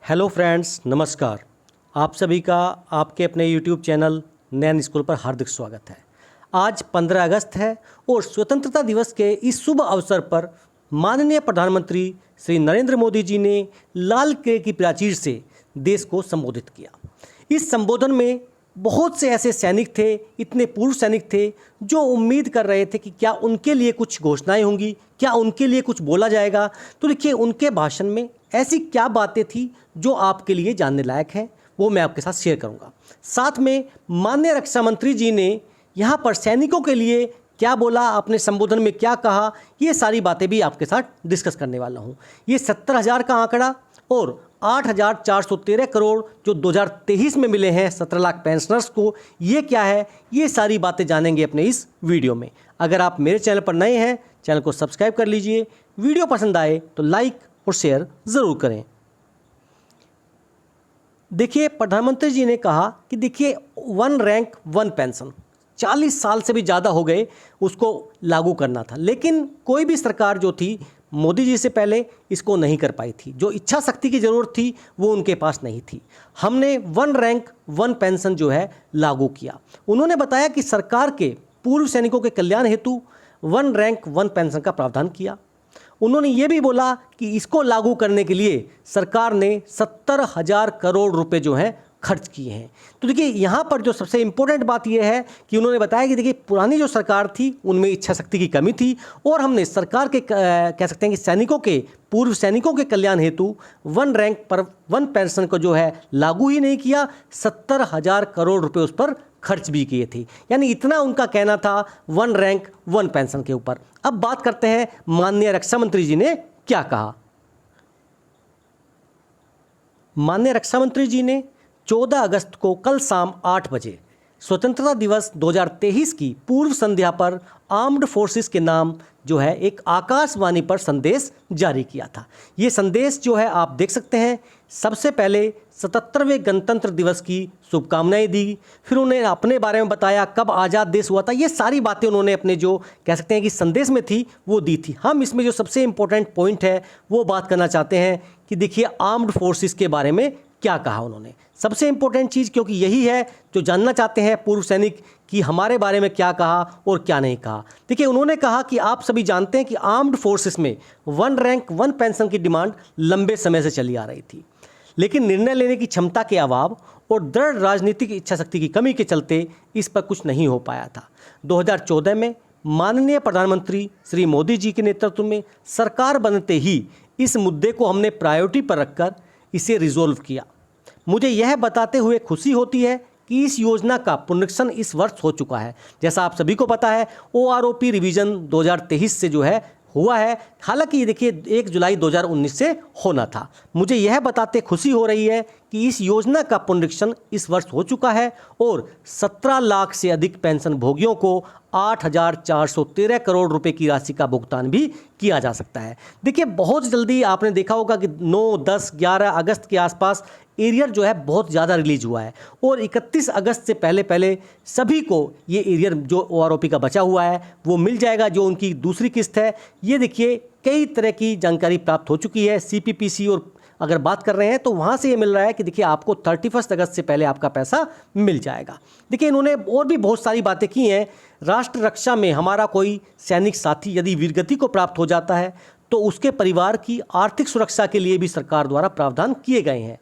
Hello friends, नमस्कार। आप सभी का आपके अपने यूट्यूब चैनल नैन स्कूल पर हार्दिक स्वागत है। आज 15 अगस्त है और स्वतंत्रता दिवस के इस शुभ अवसर पर माननीय प्रधानमंत्री श्री नरेंद्र मोदी जी ने लाल किले की प्राचीर से देश को संबोधित किया। इस संबोधन में बहुत से ऐसे सैनिक थे, इतने पूर्व सैनिक थे जो उम्मीद कर रहे थे कि क्या उनके लिए कुछ घोषणाएं होंगी, क्या उनके लिए कुछ बोला जाएगा। तो देखिए, उनके भाषण में ऐसी क्या बातें थी जो आपके लिए जानने लायक है, वो मैं आपके साथ शेयर करूंगा। साथ में माननीय रक्षा मंत्री जी ने यहाँ पर सैनिकों के लिए क्या बोला, अपने संबोधन में क्या कहा, ये सारी बातें भी आपके साथ डिस्कस करने वाला हूँ। ये 70,000 का आंकड़ा और 8,413 करोड़ जो 2023 में मिले हैं 17 लाख पेंशनर्स को, ये क्या है, ये सारी बातें जानेंगे अपने इस वीडियो में। अगर आप मेरे चैनल पर नए हैं, चैनल को सब्सक्राइब कर लीजिए। वीडियो पसंद आए तो लाइक और शेयर ज़रूर करें। देखिए, प्रधानमंत्री जी ने कहा कि देखिए, 1 रैंक 1 पेंशन 40 साल से भी ज़्यादा हो गए उसको लागू करना था, लेकिन कोई भी सरकार जो थी मोदी जी से पहले इसको नहीं कर पाई थी। जो इच्छा शक्ति की ज़रूरत थी वो उनके पास नहीं थी। हमने 1 रैंक 1 पेंशन जो है लागू किया। उन्होंने बताया कि सरकार के पूर्व सैनिकों के कल्याण हेतु 1 रैंक 1 पेंशन का प्रावधान किया। उन्होंने ये भी बोला कि इसको लागू करने के लिए सरकार ने 70,000 करोड़ रुपए जो हैं खर्च किए हैं। तो देखिए, यहाँ पर जो सबसे इम्पोर्टेंट बात यह है कि उन्होंने बताया कि देखिए, पुरानी जो सरकार थी उनमें इच्छा शक्ति की कमी थी और हमने सरकार के कह सकते हैं कि सैनिकों के पूर्व सैनिकों के कल्याण हेतु 1 रैंक पर 1 पेंशन को जो है लागू ही नहीं किया, 70,000 करोड़ रुपए उस पर खर्च भी किए थे। यानी इतना उनका कहना था 1 रैंक 1 पेंशन के ऊपर। अब बात करते हैं माननीय रक्षा मंत्री जी ने क्या कहा। माननीय रक्षा मंत्री जी ने 14 अगस्त को कल शाम 8 बजे स्वतंत्रता दिवस 2023 की पूर्व संध्या पर आर्म्ड फोर्सेस के नाम जो है एक आकाशवाणी पर संदेश जारी किया था। ये संदेश जो है आप देख सकते हैं। सबसे पहले 77वें गणतंत्र दिवस की शुभकामनाएं दी, फिर उन्हें अपने बारे में बताया, कब आज़ाद देश हुआ था, ये सारी बातें उन्होंने अपने जो कह सकते हैं कि संदेश में थी वो दी थी। हम इसमें जो सबसे इम्पोर्टेंट पॉइंट है वो बात करना चाहते हैं कि देखिए, आर्म्ड फोर्सेस के बारे में क्या कहा उन्होंने। सबसे इंपॉर्टेंट चीज़, क्योंकि यही है जो जानना चाहते हैं पूर्व सैनिक कि हमारे बारे में क्या कहा और क्या नहीं कहा। देखिए, उन्होंने कहा कि आप सभी जानते हैं कि आर्म्ड फोर्सेस में 1 रैंक 1 पेंशन की डिमांड लंबे समय से चली आ रही थी, लेकिन निर्णय लेने की क्षमता के अभाव और दृढ़ राजनीतिक इच्छा शक्ति की कमी के चलते इस पर कुछ नहीं हो पाया था। 2014 में माननीय प्रधानमंत्री श्री मोदी जी के नेतृत्व में सरकार बनते ही इस मुद्दे को हमने प्रायोरिटी पर रखकर इसे रिजोल्व किया। मुझे यह बताते हुए खुशी होती है कि इस योजना का पुनरीक्षण इस वर्ष हो चुका है। जैसा आप सभी को पता है, OROP रिवीजन 2023 से जो है हुआ है। हालांकि ये देखिए 1 जुलाई 2019 से होना था। मुझे यह बताते खुशी हो रही है कि इस योजना का पुनरीक्षण इस वर्ष हो चुका है और 17 लाख से अधिक पेंशन भोगियों को 8,413 करोड़ रुपए की राशि का भुगतान भी किया जा सकता है। देखिए, बहुत जल्दी आपने देखा होगा कि 9, 10, 11 अगस्त के आसपास एरियर जो है बहुत ज़्यादा रिलीज हुआ है और 31 अगस्त से पहले पहले सभी को ये एरियर जो OROP का बचा हुआ है वो मिल जाएगा। जो उनकी दूसरी किस्त है, ये देखिए कई तरह की जानकारी प्राप्त हो चुकी है। CPPC और अगर बात कर रहे हैं तो वहाँ से ये मिल रहा है कि देखिए, आपको 31 अगस्त से पहले आपका पैसा मिल जाएगा। देखिए, इन्होंने और भी बहुत सारी बातें की हैं। राष्ट्र रक्षा में हमारा कोई सैनिक साथी यदि वीरगति को प्राप्त हो जाता है तो उसके परिवार की आर्थिक सुरक्षा के लिए भी सरकार द्वारा प्रावधान किए गए हैं।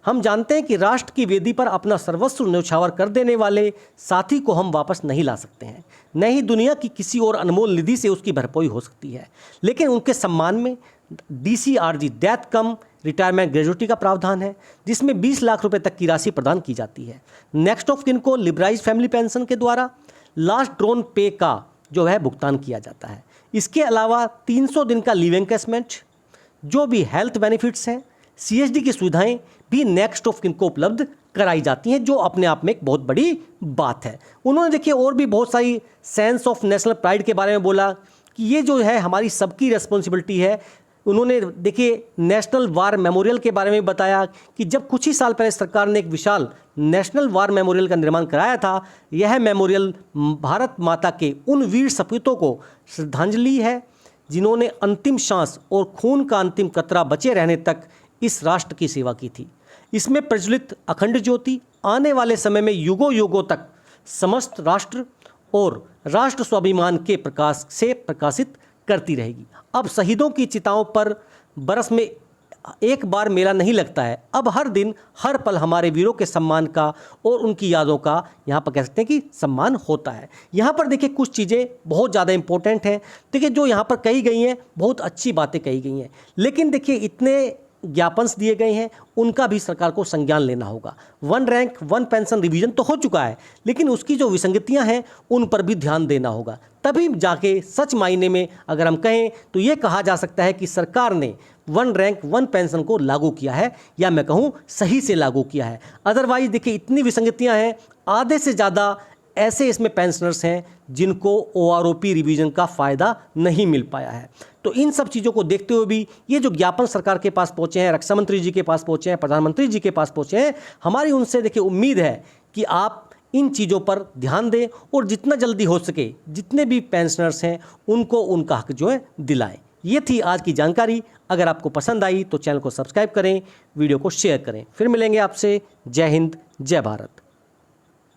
हम जानते हैं कि राष्ट्र की वेदी पर अपना सर्वस्व न्यौछावर कर देने वाले साथी को हम वापस नहीं ला सकते हैं, न ही दुनिया की किसी और अनमोल निधि से उसकी भरपाई हो सकती है। लेकिन उनके सम्मान में DCRG डेथ कम रिटायरमेंट ग्रेजुटी का प्रावधान है, जिसमें 20 लाख रुपए तक की राशि प्रदान की जाती है। नेक्स्ट ऑफ किन को लिबराइज फैमिली पेंशन के द्वारा लास्ट ड्रॉन पे का जो है भुगतान किया जाता है। इसके अलावा 300 दिन का लीव एनकैशमेंट, जो भी हेल्थ बेनिफिट्स हैं, CSD की सुविधाएं भी नेक्स्ट ऑफ किन को उपलब्ध कराई जाती हैं, जो अपने आप में एक बहुत बड़ी बात है। उन्होंने देखिए और भी बहुत सारी सेंस ऑफ नेशनल प्राइड के बारे में बोला कि ये जो है हमारी सबकी रिस्पॉन्सिबिलिटी है। उन्होंने देखिए नेशनल वार मेमोरियल के बारे में बताया कि जब कुछ ही साल पहले सरकार ने एक विशाल नेशनल वार मेमोरियल का निर्माण कराया था। यह मेमोरियल भारत माता के उन वीर सपूतों को श्रद्धांजलि है जिन्होंने अंतिम सांस और खून का अंतिम कतरा बचे रहने तक इस राष्ट्र की सेवा की थी। इसमें प्रज्वलित अखंड ज्योति आने वाले समय में युगों युगों तक समस्त राष्ट्र और राष्ट्र स्वाभिमान के प्रकाश से प्रकाशित करती रहेगी। अब शहीदों की चिताओं पर बरस में एक बार मेला नहीं लगता है, अब हर दिन हर पल हमारे वीरों के सम्मान का और उनकी यादों का यहाँ पर कह सकते हैं कि सम्मान होता है। यहाँ पर देखिए कुछ चीज़ें बहुत ज़्यादा इंपॉर्टेंट हैं। देखिए जो यहाँ पर कही गई हैं बहुत अच्छी बातें कही गई हैं, लेकिन देखिए इतने ज्ञापन दिए गए हैं उनका भी सरकार को संज्ञान लेना होगा। 1 रैंक 1 पेंशन रिवीजन तो हो चुका है, लेकिन उसकी जो विसंगतियां हैं उन पर भी ध्यान देना होगा, तभी जाके सच मायने में अगर हम कहें तो ये कहा जा सकता है कि सरकार ने 1 रैंक 1 पेंशन को लागू किया है, या मैं कहूँ सही से लागू किया है। अदरवाइज देखिए इतनी विसंगतियाँ हैं, आधे से ज़्यादा ऐसे इसमें पेंशनर्स हैं जिनको OROP रिवीजन का फ़ायदा नहीं मिल पाया है। तो इन सब चीज़ों को देखते हुए भी ये जो ज्ञापन सरकार के पास पहुँचे हैं, रक्षा मंत्री जी के पास पहुँचे हैं, प्रधानमंत्री जी के पास पहुँचे हैं, हमारी उनसे देखिए उम्मीद है कि आप इन चीज़ों पर ध्यान दें और जितना जल्दी हो सके जितने भी पेंशनर्स हैं उनको उनका हक जो है दिलाएं। ये थी आज की जानकारी। अगर आपको पसंद आई तो चैनल को सब्सक्राइब करें, वीडियो को शेयर करें। फिर मिलेंगे आपसे। जय हिंद, जय भारत।